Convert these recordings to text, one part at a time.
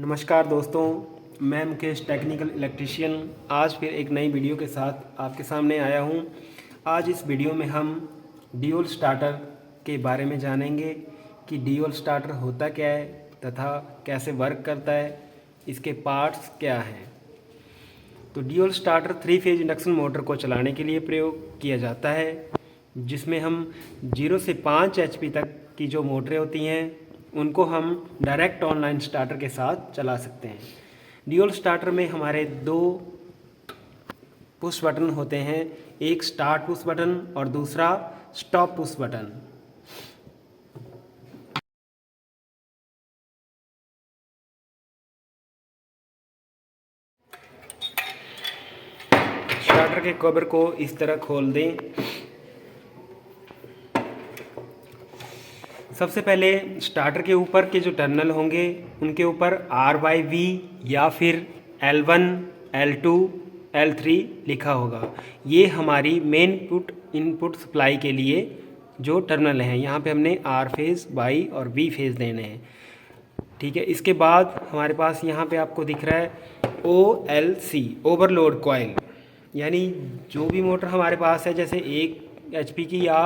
नमस्कार दोस्तों, मैं मुकेश टेक्निकल इलेक्ट्रीशियन आज फिर एक नई वीडियो के साथ आपके सामने आया हूं। आज इस वीडियो में हम ड्यूल स्टार्टर के बारे में जानेंगे कि ड्यूल स्टार्टर होता क्या है तथा कैसे वर्क करता है, इसके पार्ट्स क्या हैं। तो dual starter 3 phase induction motor को चलाने के लिए प्रयोग किया जाता है, जिसमें हम 0 से 5 HP तक की जो मोटरें होती हैं उनको हम डायरेक्ट ऑनलाइन स्टार्टर के साथ चला सकते हैं। ड्यूल स्टार्टर में हमारे 2 पुश बटन होते हैं, एक स्टार्ट पुश बटन और दूसरा स्टॉप पुश बटन। स्टार्टर के कवर को इस तरह खोल दें। सबसे पहले स्टार्टर के ऊपर के जो टर्मिनल होंगे उनके ऊपर R/V या फिर L1, L2, L3 लिखा होगा। ये हमारी मेन इनपुट सप्लाई के लिए जो टर्मिनल हैं, यहाँ पे हमने R फेज़, Y और V फेज़ देने हैं। ठीक है, इसके बाद हमारे पास यहाँ पे आपको दिख रहा है OLC, ओवरलोड कॉइल। यानी जो भी मोटर हमारे पास है, जैसे 1 HP की या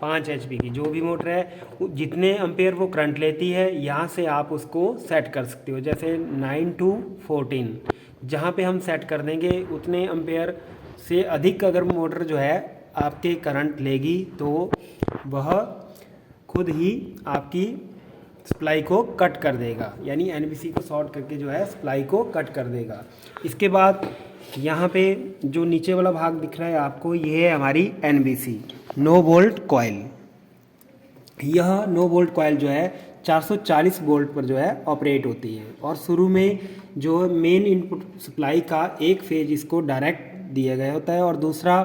5 HP की जो भी मोटर है, जितने एम्पेयर वो करंट लेती है यहाँ से आप उसको सेट कर सकते हो। जैसे 9 to 14 जहाँ पे हम सेट कर देंगे उतने एम्पेयर से अधिक अगर मोटर जो है आपके करंट लेगी तो वह खुद ही आपकी सप्लाई को कट कर देगा, यानी NBC को शॉर्ट करके जो है सप्लाई को कट कर देगा। इसके बाद यहाँ पे जो नीचे वाला भाग दिख रहा है आपको, ये है हमारी NBC, नो वोल्ट कॉइल। यह नो वोल्ट कॉइल जो है 440 वोल्ट पर जो है ऑपरेट होती है और शुरू में जो मेन इनपुट सप्लाई का एक फेज इसको डायरेक्ट दिया गया होता है और दूसरा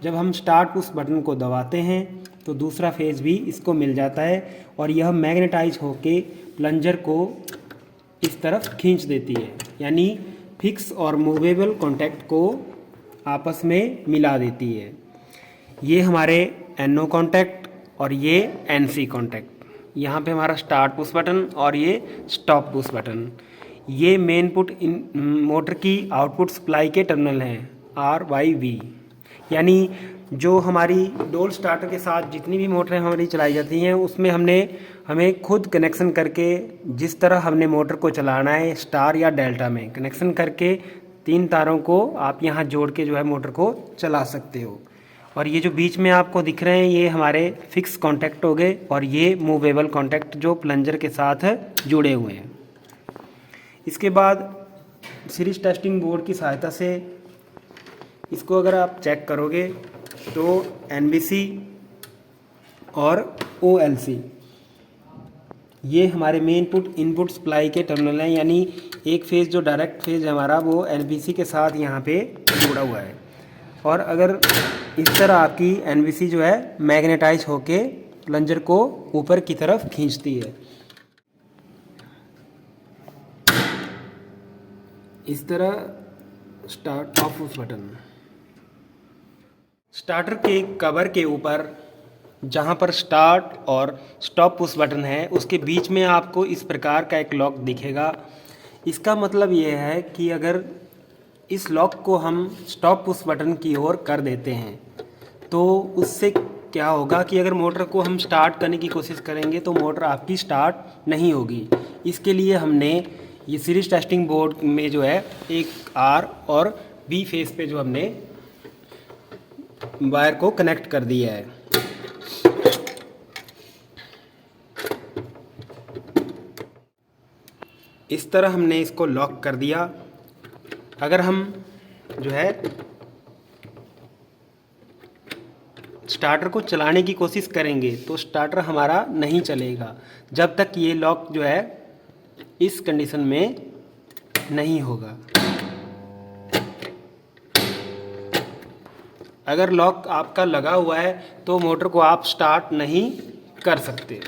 जब हम स्टार्ट पुश बटन को दबाते हैं तो दूसरा फेज भी इसको मिल जाता है और यह मैग्नेटाइज होके प्लंजर को इस तरफ खींच देती है, यानी फिक्स और मूवेबल कॉन्टैक्ट को आपस में मिला देती है। ये हमारे NO कॉन्टैक्ट और ये NC कॉन्टैक्ट। यहाँ पे हमारा स्टार्ट पुश बटन और ये स्टॉप पुश बटन। ये मेन मोटर की आउटपुट सप्लाई के टर्मिनल हैं R/V। यानी जो हमारी ड्यूल स्टार्टर के साथ जितनी भी मोटरें हमारी चलाई जाती हैं उसमें हमें खुद कनेक्शन करके, जिस तरह हमने मोटर को चलाना है स्टार या डेल्टा में कनेक्शन करके 3 तारों को आप यहाँ जोड़ के जो है मोटर को चला सकते हो। और ये जो बीच में आपको दिख रहे हैं ये हमारे फिक्स कॉन्टैक्ट हो गए और ये मूवेबल कॉन्टैक्ट जो प्लंजर के साथ जुड़े हुए हैं। इसके बाद सीरीज टेस्टिंग बोर्ड की सहायता से इसको अगर आप चेक करोगे तो NBC और OLC ये हमारे मेन इनपुट सप्लाई के टर्मिनल हैं, यानी एक फेज़ जो डायरेक्ट फेज़ है हमारा वो NBC के साथ यहाँ पे जुड़ा हुआ है। और अगर इस तरह आपकी NBC जो है मैग्नेटाइज होके प्लंजर को ऊपर की तरफ खींचती है। इस तरह start of push button. Starter के कवर के ऊपर जहाँ पर स्टार्ट और स्टॉप पुश बटन है उसके बीच में आपको इस प्रकार का एक लॉक दिखेगा। इसका मतलब ये है कि अगर इस लॉक को हम स्टॉप पुश बटन की ओर कर देते हैं तो उससे क्या होगा कि अगर मोटर को हम स्टार्ट करने की कोशिश करेंगे तो मोटर आपकी स्टार्ट नहीं होगी। इसके लिए हमने ये सीरीज टेस्टिंग बोर्ड में जो है एक R और V फेस पे जो हमने वायर को कनेक्ट कर दिया है। इस तरह हमने इसको लॉक कर दिया। अगर हम जो है स्टार्टर को चलाने की कोशिश करेंगे तो स्टार्टर हमारा नहीं चलेगा जब तक ये लॉक जो है इस कंडीशन में नहीं होगा। अगर लॉक आपका लगा हुआ है तो मोटर को आप स्टार्ट नहीं कर सकते।